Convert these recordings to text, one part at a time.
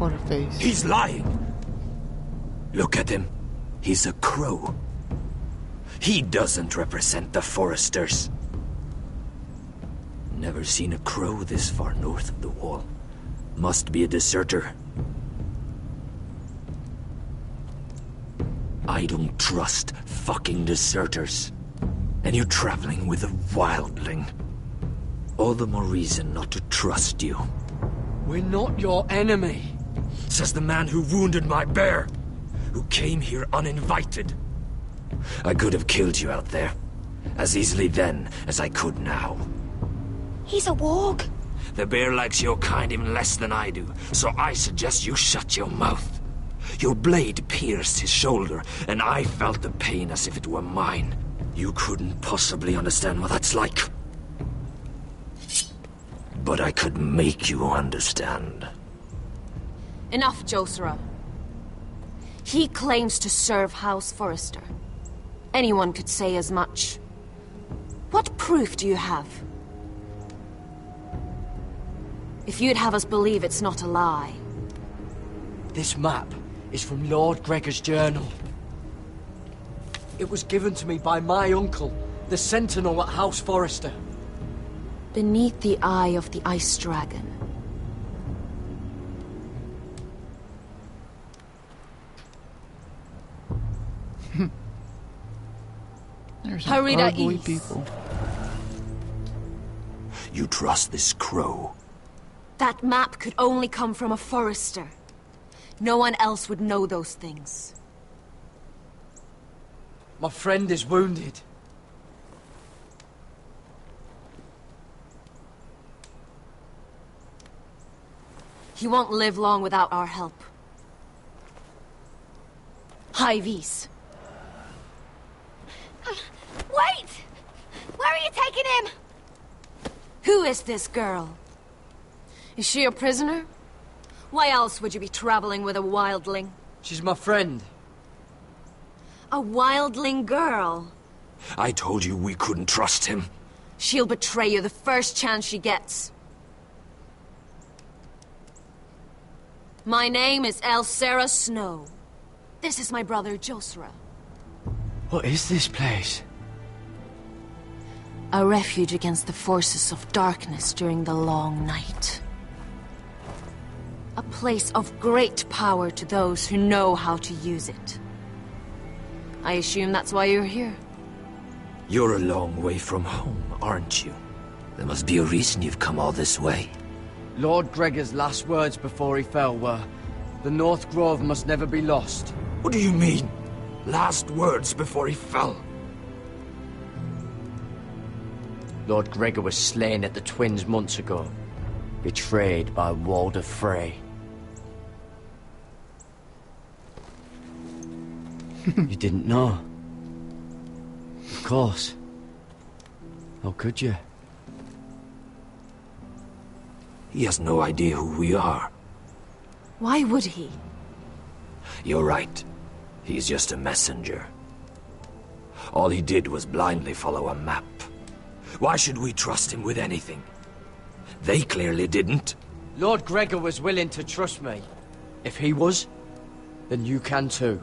on her face. He's lying. Look at him. He's a crow. He doesn't represent the Foresters. Never seen a crow this far north of the wall. Must be a deserter. I don't trust fucking deserters. And you're traveling with a wildling. All the more reason not to trust you. We're not your enemy. Says the man who wounded my bear. Who came here uninvited. I could have killed you out there. As easily then as I could now. He's a warg. The bear likes your kind even less than I do, so I suggest you shut your mouth. Your blade pierced his shoulder, and I felt the pain as if it were mine. You couldn't possibly understand what that's like. But I could make you understand. Enough, Josra. He claims to serve House Forrester. Anyone could say as much. What proof do you have? If you'd have us believe it's not a lie. This map is from Lord Gregor's journal. It was given to me by my uncle, the Sentinel at House Forrester. Beneath the eye of the Ice Dragon. There's some Harida ugly East. people. You trust this crow? That map could only come from a Forrester. No one else would know those things. My friend is wounded. He won't live long without our help. High Vis. Wait! Where are you taking him? Who is this girl? Is she a prisoner? Why else would you be traveling with a wildling? She's my friend. A wildling girl? I told you we couldn't trust him. She'll betray you the first chance she gets. My name is Elsera Snow. This is my brother Josra. What is this place? A refuge against the forces of darkness during the long night. A place of great power to those who know how to use it. I assume that's why you're here. You're a long way from home, aren't you? There must be a reason you've come all this way. Lord Gregor's last words before he fell were, "The North Grove must never be lost." What do you mean? Last words before he fell? Lord Gregor was slain at the Twins months ago, betrayed by Walder Frey. You didn't know? Of course. How could you? He has no idea who we are. Why would he? You're right. He's just a messenger. All he did was blindly follow a map. Why should we trust him with anything? They clearly didn't. Lord Gregor was willing to trust me. If he was, then you can too.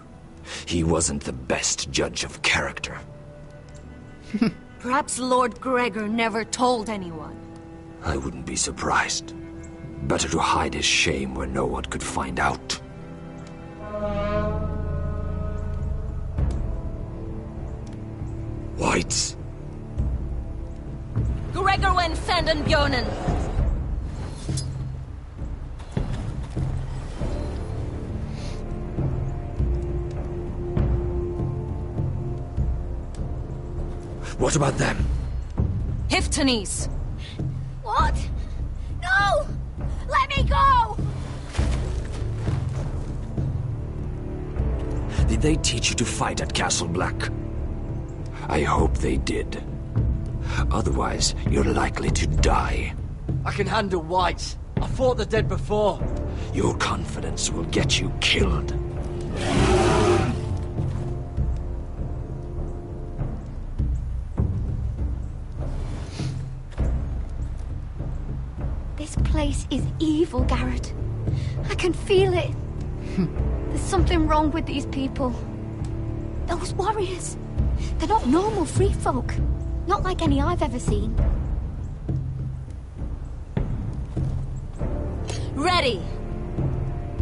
He wasn't the best judge of character. Perhaps Lord Gregor never told anyone. I wouldn't be surprised. Better to hide his shame where no one could find out. Whites. Gregor wen fenden bjonen. What about them? Hiftanis. What? No! Let me go! Did they teach you to fight at Castle Black? I hope they did. Otherwise, you're likely to die. I can handle whites. I fought the dead before. Your confidence will get you killed. This place is evil, Garrett. I can feel it. There's something wrong with these people. Those warriors. They're not normal free folk. Not like any I've ever seen. Ready!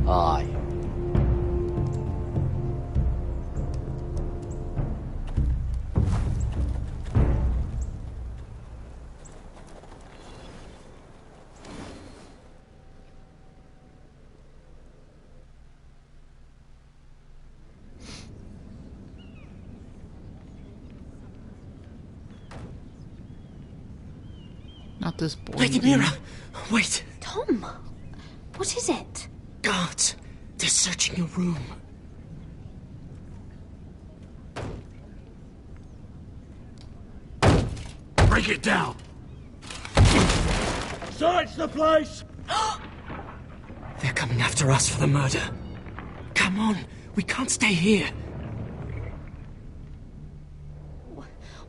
Aye. Not this boy. Lady Mira, wait. Tom, what is it? Guards, they're searching your room. Break it down! Search the place! They're coming after us for the murder. Come on, we can't stay here.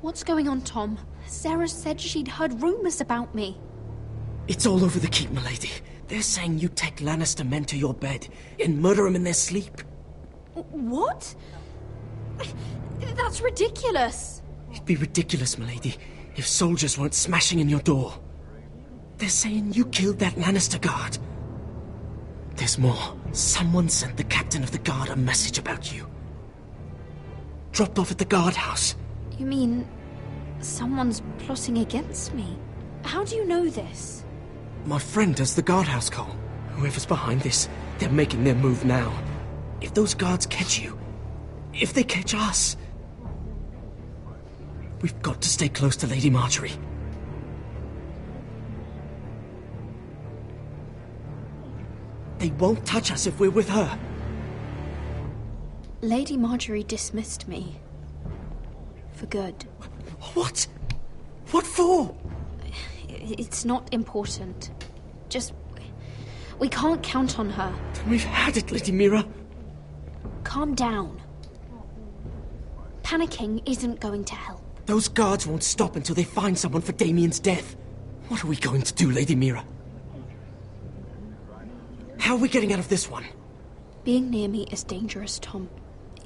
What's going on, Tom? Sarah said she'd heard rumors about me. It's all over the keep, milady. They're saying you take Lannister men to your bed and murder them in their sleep. What? That's ridiculous. It'd be ridiculous, milady, if soldiers weren't smashing in your door. They're saying you killed that Lannister guard. There's more. Someone sent the captain of the guard a message about you. Dropped off at the guardhouse. You mean someone's plotting against me? How do you know this? My friend does the guardhouse call. Whoever's behind this, they're making their move now. If those guards catch you, if they catch us, we've got to stay close to Lady Marjorie. They won't touch us if we're with her. Lady Marjorie dismissed me. For good. What? What for? It's not important. Just... we can't count on her. Then we've had it, Lady Mira. Calm down. Panicking isn't going to help. Those guards won't stop until they find someone for Damien's death. What are we going to do, Lady Mira? How are we getting out of this one? Being near me is dangerous, Tom.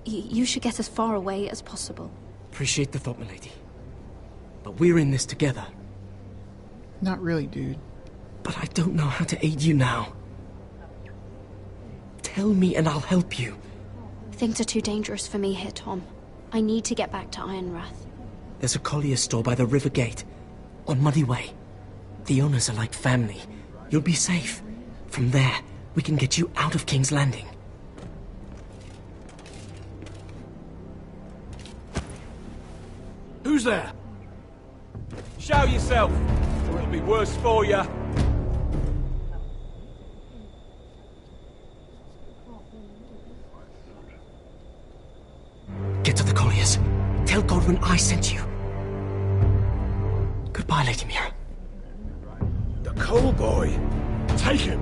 You should get as far away as possible. Appreciate the thought, milady. But we're in this together. Not really, dude. But I don't know how to aid you now. Tell me and I'll help you. Things are too dangerous for me here, Tom. I need to get back to Ironrath. There's a collier's store by the river gate. On Muddy Way. The owners are like family. You'll be safe. From there, we can get you out of King's Landing. Who's there? Show yourself, or it'll be worse for you. Get to the colliers. Tell Godwin I sent you. Goodbye, Lady Mira. The coal boy. Take him.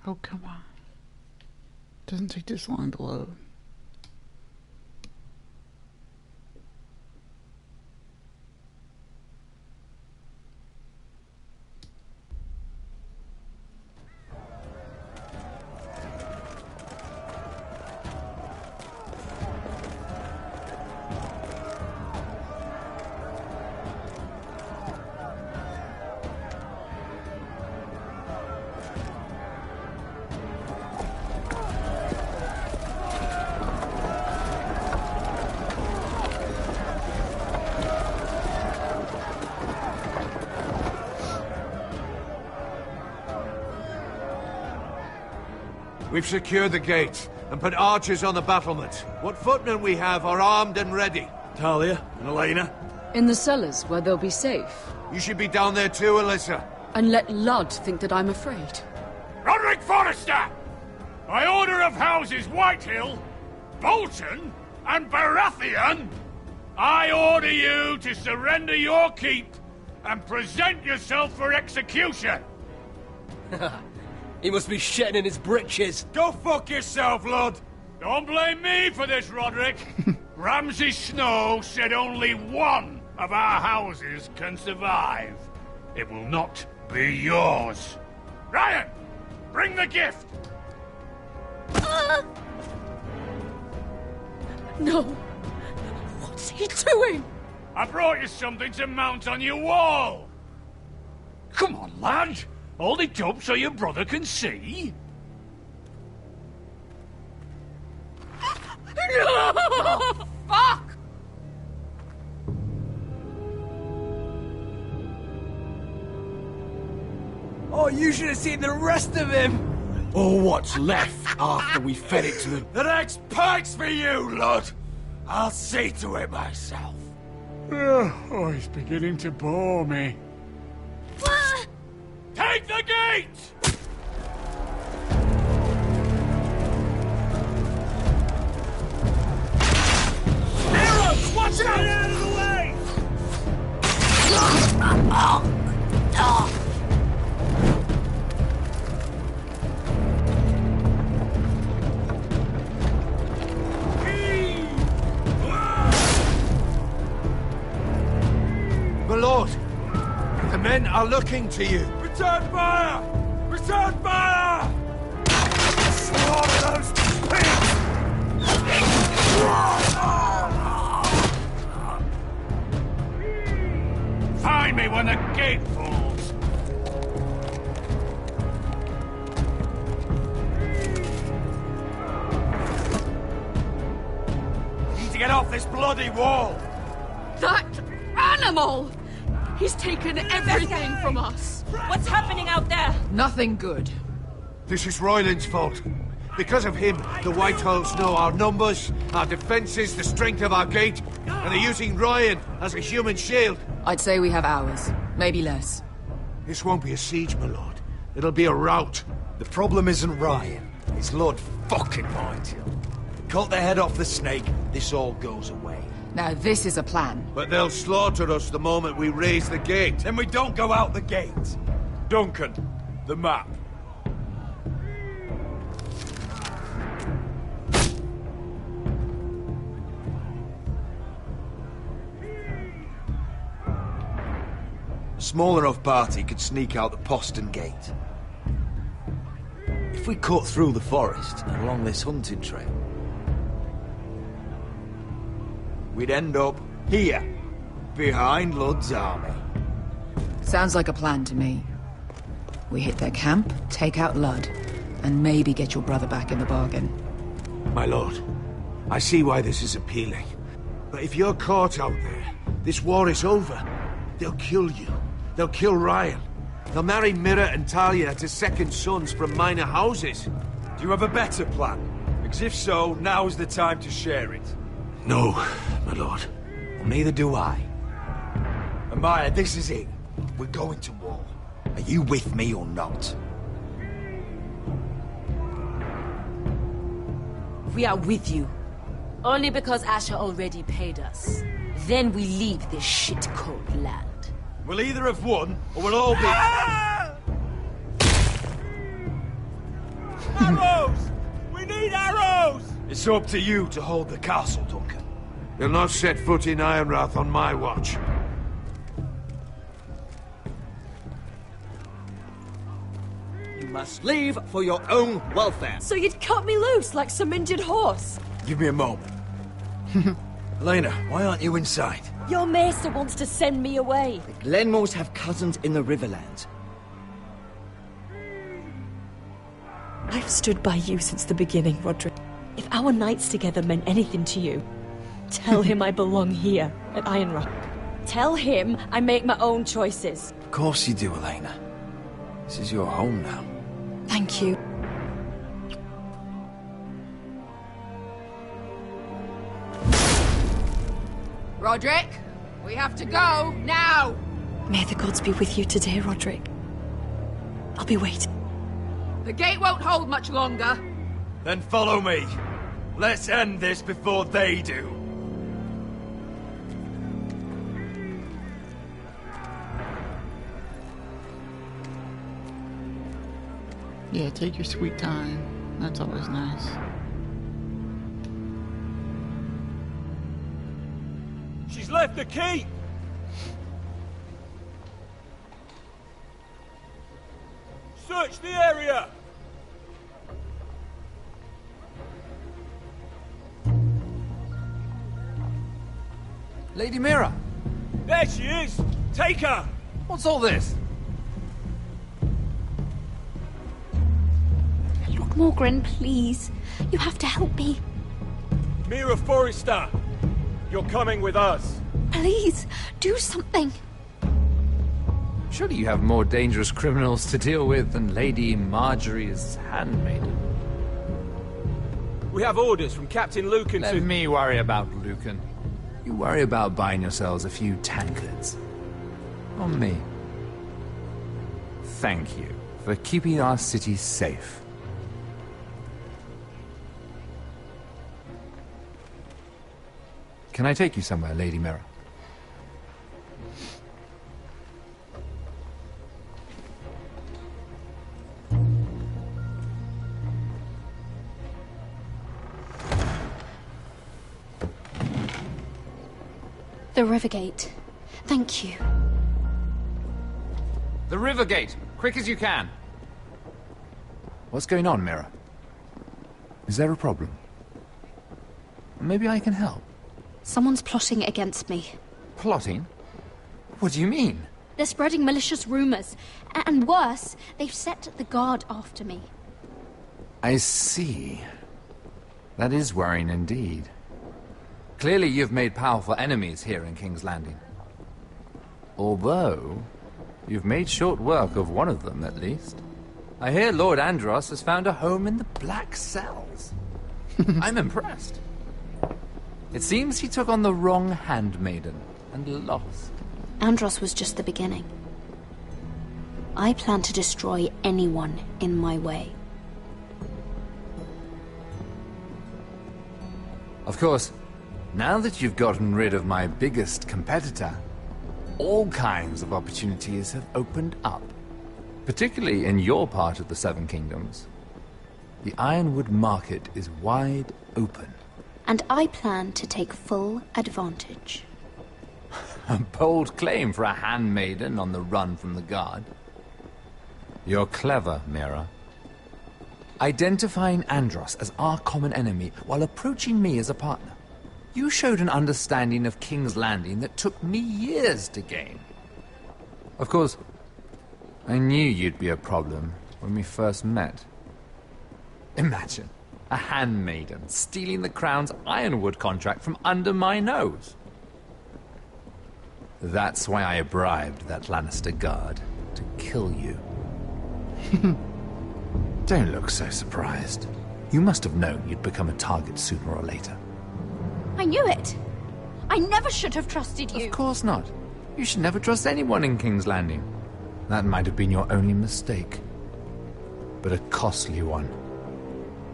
Oh, come on. Doesn't take this long to load. We've secured the gate and put archers on the battlements. What footmen we have are armed and ready. Talia and Elena? In the cellars, where they'll be safe. You should be down there too, Alyssa. And let Ludd think that I'm afraid. Roderick Forrester! By order of Houses Whitehill, Bolton, and Baratheon, I order you to surrender your keep and present yourself for execution! He must be shitting in his britches. Go fuck yourself, Lud! Don't blame me for this, Roderick. Ramsay Snow said only one of our houses can survive. It will not be yours. Ryan, bring the gift! No! What's he doing? I brought you something to mount on your wall. Come on, lad. Hold it up so your brother can see. No! Fuck! Oh, you should have seen the rest of him! Or what's left after we fed it to the... The next pike's for you, Lud. I'll see to it myself. Oh, he's beginning to bore me. Take the gate! Arrows! Watch out! Get out of the way! My lord, the men are looking to you. Return fire! Return fire! Slaughter those pigs! Find me when the gate falls! Need to get off this bloody wall! That animal! He's taken everything from us! What's happening out there? Nothing good. This is Royland's fault. Because of him, the Whitehills know our numbers, our defences, the strength of our gate, and they're using Ryan as a human shield. I'd say we have hours, maybe less. This won't be a siege, my lord. It'll be a rout. The problem isn't Ryan. It's Lord fucking Whitehill. Cut the head off the snake, this all goes away. Now this is a plan. But they'll slaughter us the moment we raise the gate. Then we don't go out the gate. Duncan, the map. A small enough party could sneak out the postern gate. If we cut through the forest and along this hunting trail, we'd end up here, behind Ludd's army. Sounds like a plan to me. We hit their camp, take out Ludd, and maybe get your brother back in the bargain. My lord, I see why this is appealing. But if you're caught out there, this war is over. They'll kill you. They'll kill Ryan. They'll marry Mira and Talia to second sons from minor houses. Do you have a better plan? Because if so, now's the time to share it. No, my lord. Well, neither do I. Amaya, this is it. We're going to war. Are you with me or not? We are with you. Only because Asher already paid us. Then we leave this shit-cold land. We'll either have won, or we'll all be... Arrows! We need arrows! It's up to you to hold the castle, Duncan. You'll not set foot in Ironrath on my watch. You must leave for your own welfare. So you'd cut me loose like some injured horse? Give me a moment. Elena, why aren't you inside? Your maester wants to send me away. The Glenmores have cousins in the Riverlands. I've stood by you since the beginning, Roderick. If our nights together meant anything to you, tell him I belong here, at Ironrock. Tell him I make my own choices. Of course you do, Elena. This is your home now. Thank you. Thank you. Thank you. Roderick, we have to go, now! May the gods be with you today, Roderick. I'll be waiting. The gate won't hold much longer. Then follow me. Let's end this before they do. Yeah, take your sweet time. That's always nice. She's left the key! Search the area! Lady Mira! There she is! Take her! What's all this? Look, Morgren, please. You have to help me. Mira Forrester! You're coming with us! Please, do something. Surely you have more dangerous criminals to deal with than Lady Marjorie's handmaiden. We have orders from Captain Lucan Let me worry about Lucan. You worry about buying yourselves a few tankards. On me. Thank you for keeping our city safe. Can I take you somewhere, Lady Mira? The Rivergate. Thank you. The Rivergate! Quick as you can! What's going on, Mira? Is there a problem? Maybe I can help. Someone's plotting against me. Plotting? What do you mean? They're spreading malicious rumors. And worse, they've set the guard after me. I see. That is worrying indeed. Clearly you've made powerful enemies here in King's Landing. Although, you've made short work of one of them, at least. I hear Lord Andros has found a home in the Black Cells. I'm impressed. It seems he took on the wrong handmaiden and lost. Andros was just the beginning. I plan to destroy anyone in my way. Of course, now that you've gotten rid of my biggest competitor, all kinds of opportunities have opened up. Particularly in your part of the Seven Kingdoms. The Ironwood market is wide open. And I plan to take full advantage. A bold claim for a handmaiden on the run from the guard. You're clever, Mira. Identifying Andros as our common enemy while approaching me as a partner. You showed an understanding of King's Landing that took me years to gain. Of course, I knew you'd be a problem when we first met. Imagine a handmaiden stealing the Crown's Ironwood contract from under my nose. That's why I bribed that Lannister guard to kill you. Don't look so surprised. You must have known you'd become a target sooner or later. I knew it. I never should have trusted you. Of course not. You should never trust anyone in King's Landing. That might have been your only mistake. But a costly one.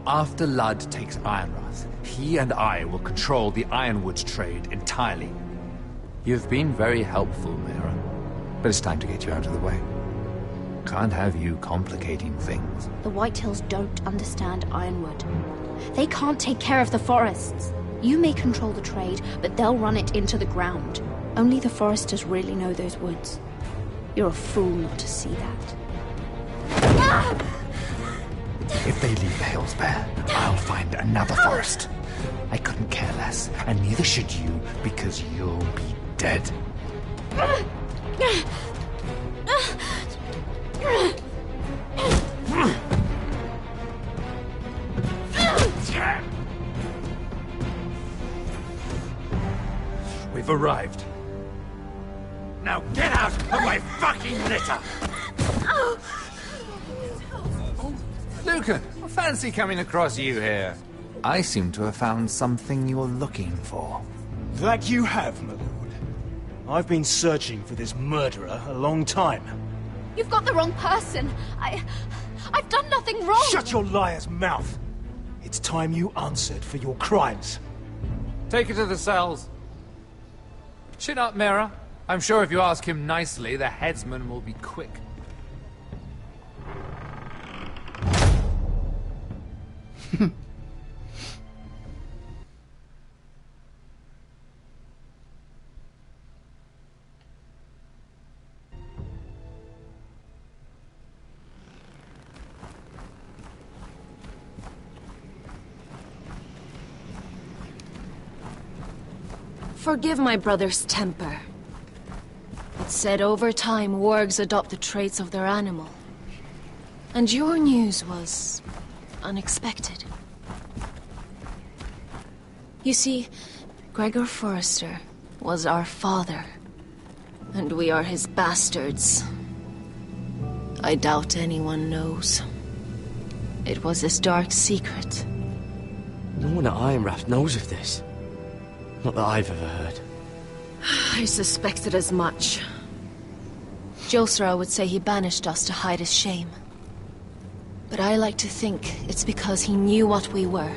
After Ludd takes Ironrath, he and I will control the Ironwood trade entirely. You've been very helpful, Mira. But it's time to get you out of the way. Can't have you complicating things. The Whitehills don't understand Ironwood. They can't take care of the forests. You may control the trade, but they'll run it into the ground. Only the foresters really know those woods. You're a fool not to see that. If they leave the hills bare, I'll find another forest. I couldn't care less, and neither should you, because you'll be dead. We've arrived. Now get out of my fucking litter! Lucan, I fancy coming across you here. I seem to have found something you're looking for. That you have, my lord. I've been searching for this murderer a long time. You've got the wrong person. I've done nothing wrong. Shut your liar's mouth! It's time you answered for your crimes. Take her to the cells. Chin up, Mira. I'm sure if you ask him nicely, the headsman will be quick. Forgive my brother's temper. It's said over time wargs adopt the traits of their animal. And your news was unexpected. You see, Gregor Forrester was our father, and we are his bastards. I doubt anyone knows. It was his dark secret. No one at Ironrath knows of this. Not that I've ever heard. I suspected as much. Josra would say he banished us to hide his shame. But I like to think it's because he knew what we were.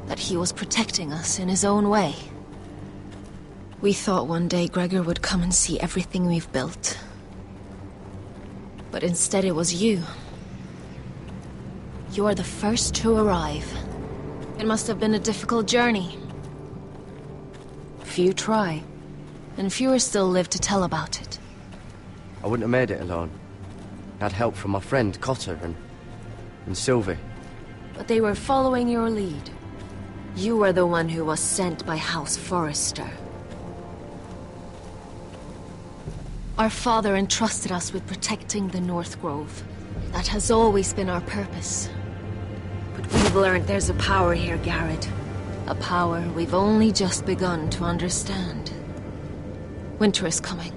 That he was protecting us in his own way. We thought one day Gregor would come and see everything we've built. But instead it was you. You are the first to arrive. It must have been a difficult journey. Few try, and fewer still live to tell about it. I wouldn't have made it alone. I had help from my friend Cotter and Sylvie. But they were following your lead. You were the one who was sent by House Forrester. Our father entrusted us with protecting the North Grove. That has always been our purpose. But we've learned there's a power here, Garrett. A power we've only just begun to understand. Winter is coming,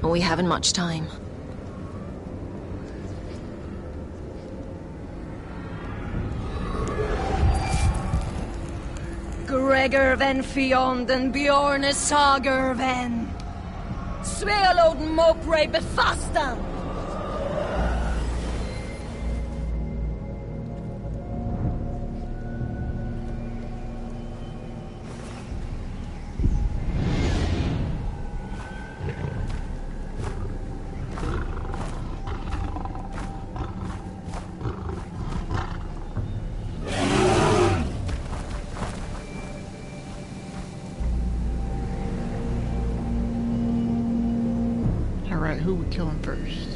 and we haven't much time. Gregor ven Fionden Bjorne Sager ven Svealoden Mopre befastan. Alright, who would kill him first?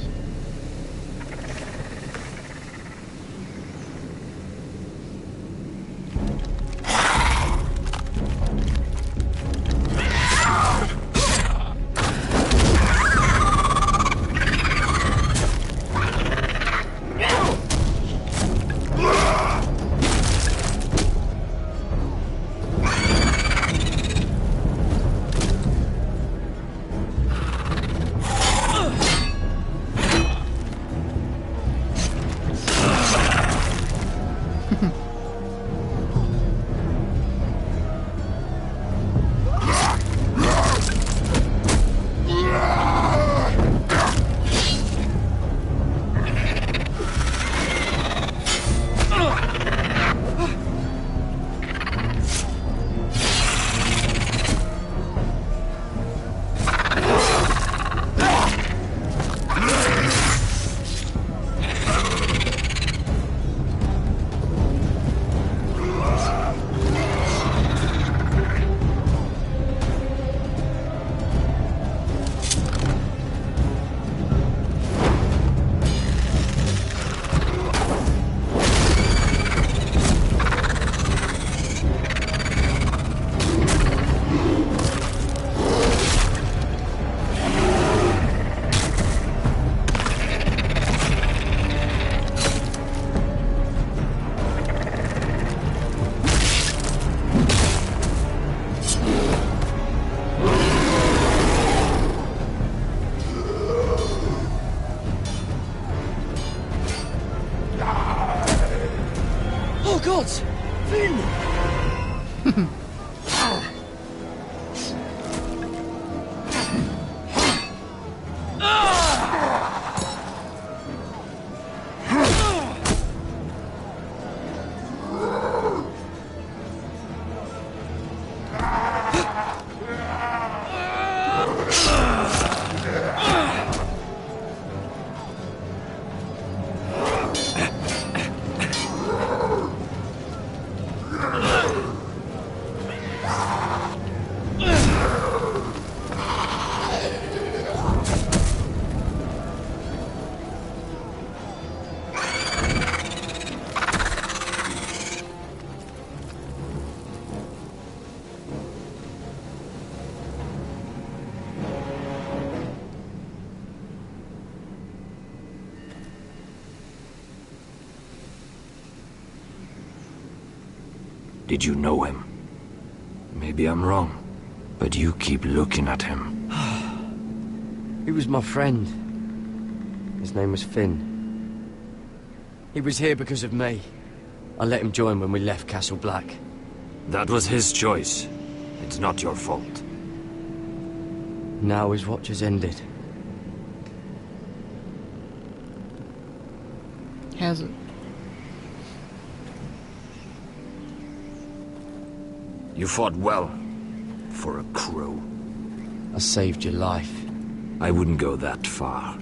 Did you know him? Maybe I'm wrong, but you keep looking at him. He was my friend. His name was Finn. He was here because of me. I let him join when we left Castle Black. That was his choice. It's not your fault. Now his watch has ended. Has it? You fought well. For a crow. I saved your life. I wouldn't go that far.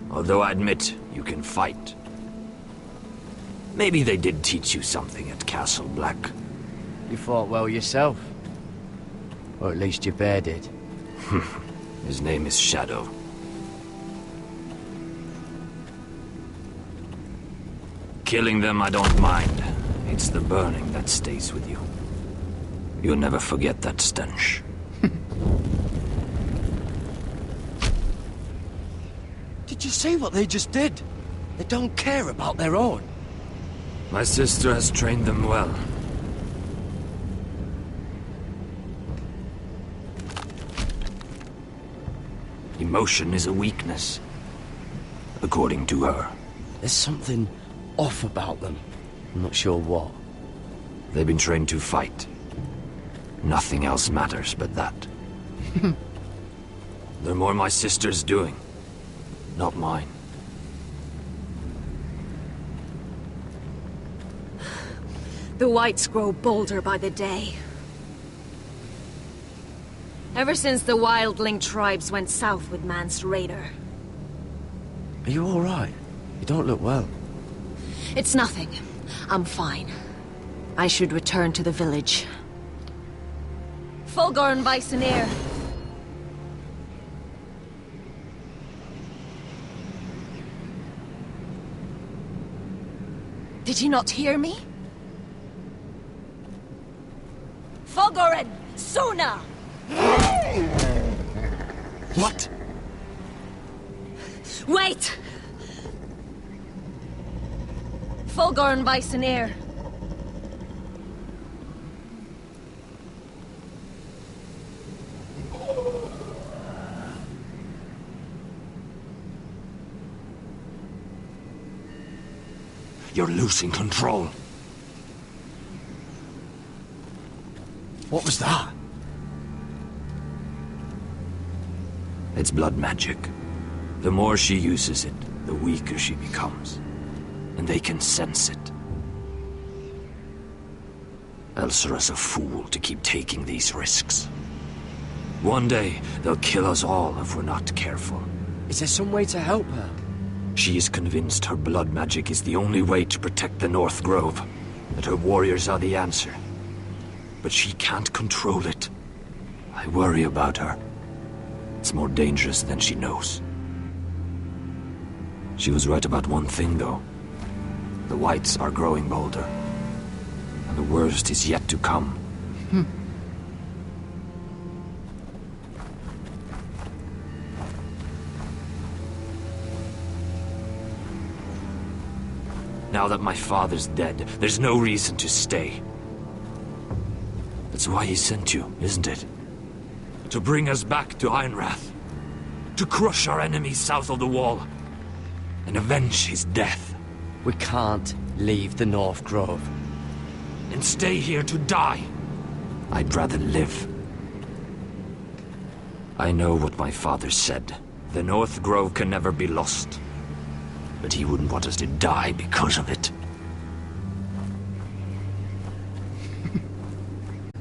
Although I admit, you can fight. Maybe they did teach you something at Castle Black. You fought well yourself. Or at least your bear did. His name is Shadow. Killing them I don't mind. It's the burning that stays with you. You'll never forget that stench. Did you see what they just did? They don't care about their own. My sister has trained them well. Emotion is a weakness, according to her. There's something off about them. I'm not sure what. They've been trained to fight. Nothing else matters but that. They're more my sister's doing, not mine. The Whites grow bolder by the day. Ever since the wildling tribes went south with Mance Raider. Are you all right? You don't look well. It's nothing. I'm fine. I should return to the village. Fulgur and Vysoneer. Did you not hear me? Fulgur and Suna! What? Wait! Fulgur and Vysoneer. You're losing control. What was that? It's blood magic. The more she uses it, the weaker she becomes. And they can sense it. Elsera's a fool to keep taking these risks. One day, they'll kill us all if we're not careful. Is there some way to help her? She is convinced her blood magic is the only way to protect the North Grove, that her warriors are the answer. But she can't control it. I worry about her. It's more dangerous than she knows. She was right about one thing, though. The Whites are growing bolder. And the worst is yet to come. Now that my father's dead, there's no reason to stay. That's why he sent you, isn't it? To bring us back to Ironrath. To crush our enemies south of the Wall. And avenge his death. We can't leave the North Grove. And stay here to die. I'd rather live. I know what my father said. The North Grove can never be lost. But he wouldn't want us to die because of it.